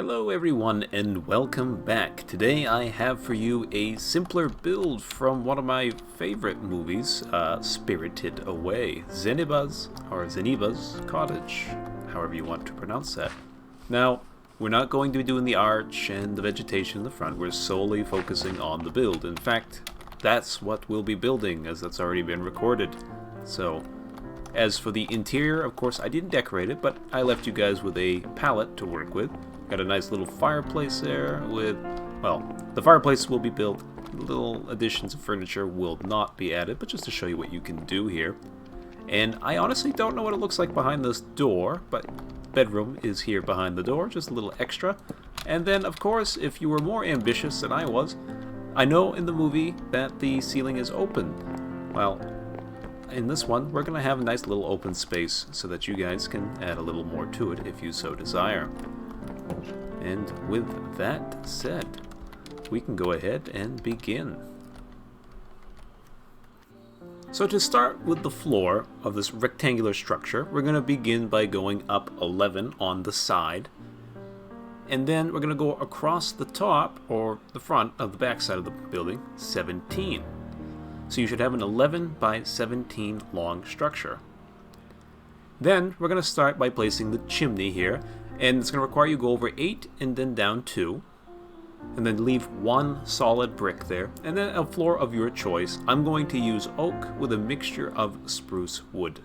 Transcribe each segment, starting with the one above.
Hello everyone and welcome back. Today I have for you a simpler build from one of my favorite movies, Spirited Away, Zeniba's Cottage, however you want to pronounce that. Now, we're not going to be doing the arch and the vegetation in the front, we're solely focusing on the build. In fact, that's what we'll be building, as that's already been recorded. So, as for the interior, of course I didn't decorate it, but I left you guys with a palette to work with. Got a nice little fireplace there with, well, the fireplace will be built. Little additions of furniture will not be added, but just to show you what you can do here. And I honestly don't know what it looks like behind this door, but bedroom is here behind the door, just a little extra. And then, of course, if you were more ambitious than I was, I know in the movie that the ceiling is open. Well, in this one, we're going to have a nice little open space so that you guys can add a little more to it if you so desire. And with that said, we can go ahead and begin. So to start with the floor of this rectangular structure, we're going to begin by going up 11 on the side. And then we're going to go across the top, or the front of the back side of the building, 17. So you should have an 11 by 17 long structure. Then we're going to start by placing the chimney here. And it's going to require you to go over 8 and then down 2. And then leave 1 solid brick there. And then a floor of your choice. I'm going to use oak with a mixture of spruce wood.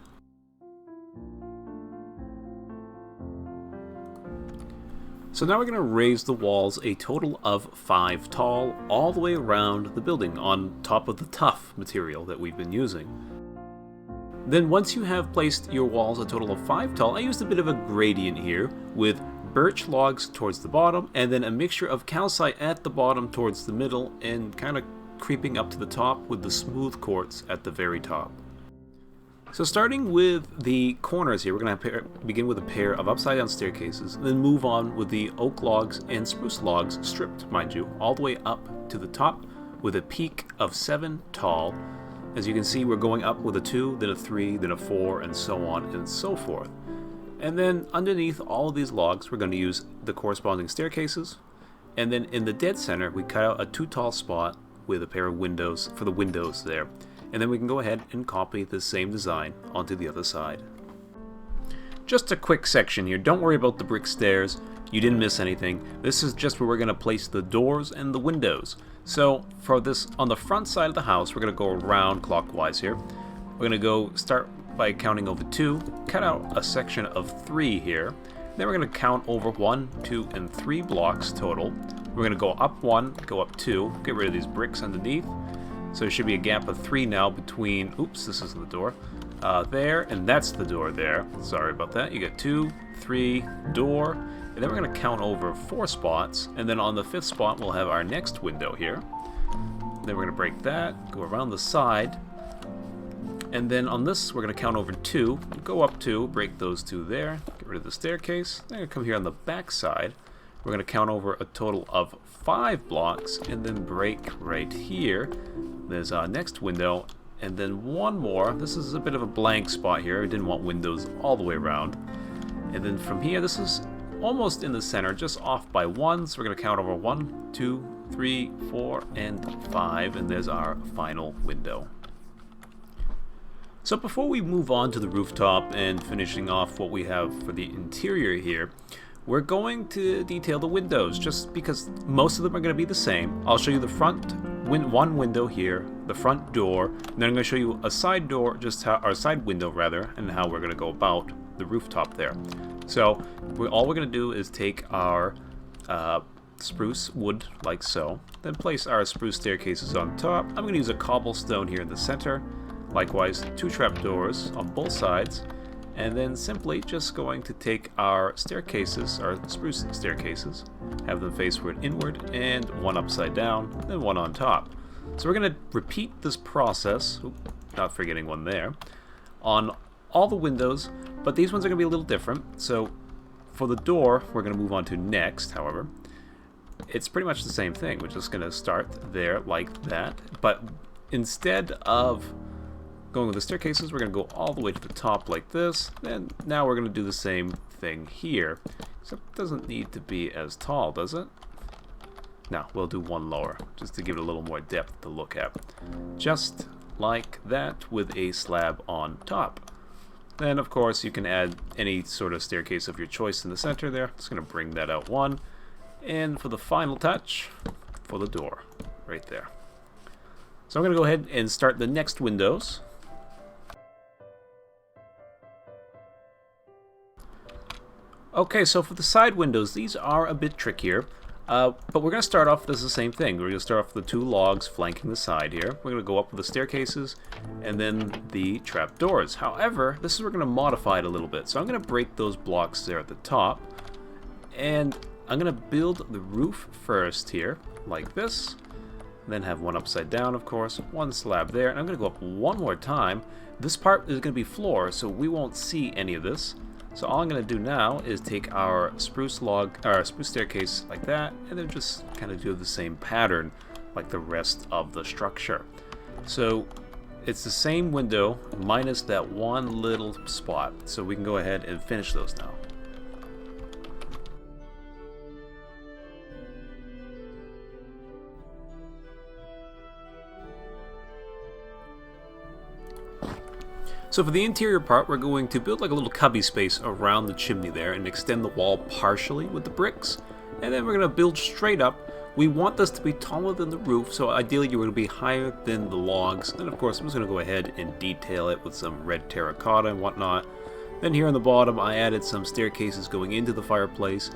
So now we're going to raise the walls a total of 5 tall all the way around the building on top of the tough material that we've been using. Then once you have placed your walls a total of 5 tall, I used a bit of a gradient here with birch logs towards the bottom and then a mixture of calcite at the bottom towards the middle and kind of creeping up to the top with the smooth quartz at the very top. So starting with the corners here, we're going to begin with a pair of upside down staircases, then move on with the oak logs and spruce logs stripped, mind you, all the way up to the top with a peak of 7 tall. As you can see, we're going up with a 2, then a 3, then a 4, and so on and so forth. And then underneath all of these logs, we're going to use the corresponding staircases. And then in the dead center, we cut out a 2 tall spot with a pair of windows for the windows there. And then we can go ahead and copy the same design onto the other side. Just a quick section here. Don't worry about the brick stairs. You didn't miss anything. This is just where we're going to place the doors and the windows. So for this, on the front side of the house, we're going to go around clockwise here. We're going to go start by counting over 2, cut out a section of 3 here. Then we're going to count over 1, 2, and 3 blocks total. We're going to go up 1, go up 2, get rid of these bricks underneath. So there should be a gap of 3 now between, oops, this isn't the door, there, and that's the door there. Sorry about that. You get 2, 3, door, and then we're going to count over 4 spots, and then on the 5th spot we'll have our next window here. Then we're going to break that, go around the side, and then on this we're going to count over 2, go up 2, break those 2 there, get rid of the staircase. Then we're going to come here on the back side. We're going to count over a total of 5 blocks, and then break right here. There's our next window, and then one more. This is a bit of a blank spot here. I didn't want windows all the way around. And then from here, this is almost in the center, just off by 1. So we're going to count over 1, 2, 3, 4, and 5. And there's our final window. So before we move on to the rooftop and finishing off what we have for the interior here, we're going to detail the windows just because most of them are going to be the same. I'll show you the front one window here, the front door, and then I'm going to show you a side door, or side window rather, and how we're going to go about the rooftop there. So all we're going to do is take our spruce wood like so, then place our spruce staircases on top. I'm going to use a cobblestone here in the center, likewise 2 trapdoors on both sides, and then simply just going to take our staircases, our spruce staircases, have them faceward inward, and 1 upside down, then 1 on top. So we're going to repeat this process, not forgetting 1 there, on all the windows, but these ones are going to be a little different. So for the door, we're going to move on to next, however. It's pretty much the same thing. We're just going to start there like that, but instead of going with the staircases, we're going to go all the way to the top like this, and now we're going to do the same thing here. Except it doesn't need to be as tall, does it? No, we'll do one lower, just to give it a little more depth to look at. Just like that, with a slab on top. Then, of course, you can add any sort of staircase of your choice in the center there. Just going to bring that out one. And for the final touch, for the door, right there. So I'm going to go ahead and start the next windows. Okay, so for the side windows, these are a bit trickier. But we're going to start off with the same thing. We're going to start off with the two logs flanking the side here. We're going to go up with the staircases and then the trap doors. However, this is where we're going to modify it a little bit. So I'm going to break those blocks there at the top. And I'm going to build the roof first here, like this. Then have one upside down, of course, one slab there. And I'm going to go up one more time. This part is going to be floor, so we won't see any of this. So all I'm going to do now is take our spruce staircase like that, and then just kind of do the same pattern like the rest of the structure. So it's the same window minus that one little spot. So we can go ahead and finish those now. So for the interior part, we're going to build like a little cubby space around the chimney there and extend the wall partially with the bricks. And then we're going to build straight up. We want this to be taller than the roof, so ideally you're going to be higher than the logs. And of course I'm just going to go ahead and detail it with some red terracotta and whatnot. Then here on the bottom I added some staircases going into the fireplace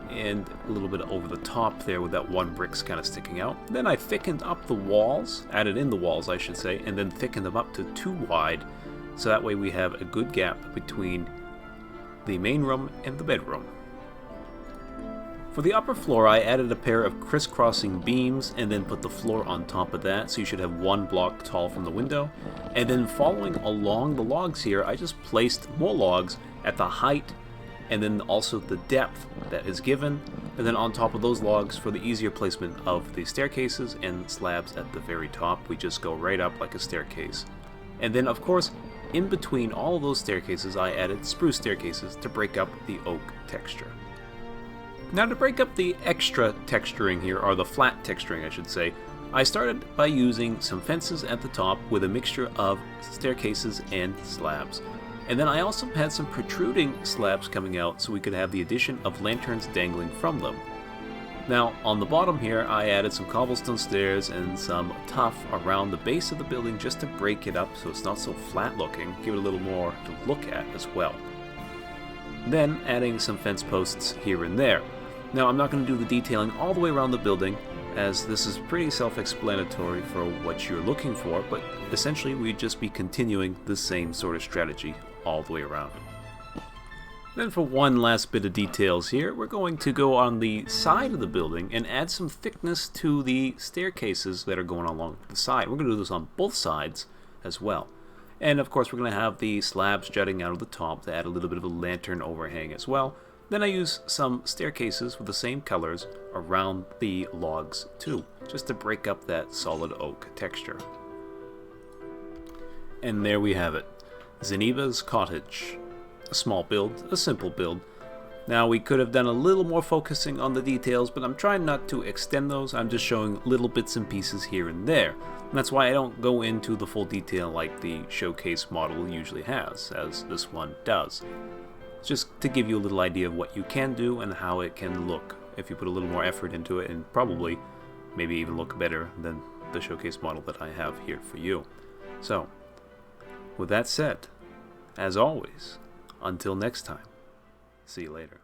and a little bit over the top there with that one bricks kind of sticking out. Then I thickened up the walls, added in the walls I should say, and then thickened them up to 2 wide. So that way we have a good gap between the main room and the bedroom. For the upper floor, I added a pair of crisscrossing beams and then put the floor on top of that, so you should have 1 block tall from the window. And then following along the logs here, I just placed more logs at the height and then also the depth that is given. And then on top of those logs, for the easier placement of the staircases and slabs at the very top, we just go right up like a staircase. And then, of course, in between all of those staircases, I added spruce staircases to break up the oak texture. Now to break up the extra texturing here, or the flat texturing I should say, I started by using some fences at the top with a mixture of staircases and slabs. And then I also had some protruding slabs coming out so we could have the addition of lanterns dangling from them. Now, on the bottom here, I added some cobblestone stairs and some tuff around the base of the building just to break it up so it's not so flat looking, give it a little more to look at as well. Then adding some fence posts here and there. Now, I'm not going to do the detailing all the way around the building, as this is pretty self-explanatory for what you're looking for, but essentially we'd just be continuing the same sort of strategy all the way around. Then for one last bit of details here, we're going to go on the side of the building and add some thickness to the staircases that are going along the side. We're going to do this on both sides as well. And of course we're going to have the slabs jutting out of the top to add a little bit of a lantern overhang as well. Then I use some staircases with the same colors around the logs too, just to break up that solid oak texture. And there we have it, Zeniba's Cottage. A small build, a simple build. Now we could have done a little more focusing on the details, but I'm trying not to extend those. I'm just showing little bits and pieces here and there. And that's why I don't go into the full detail like the showcase model usually has, as this one does. Just to give you a little idea of what you can do and how it can look if you put a little more effort into it, and probably maybe even look better than the showcase model that I have here for you. So, with that said, as always, until next time, see you later.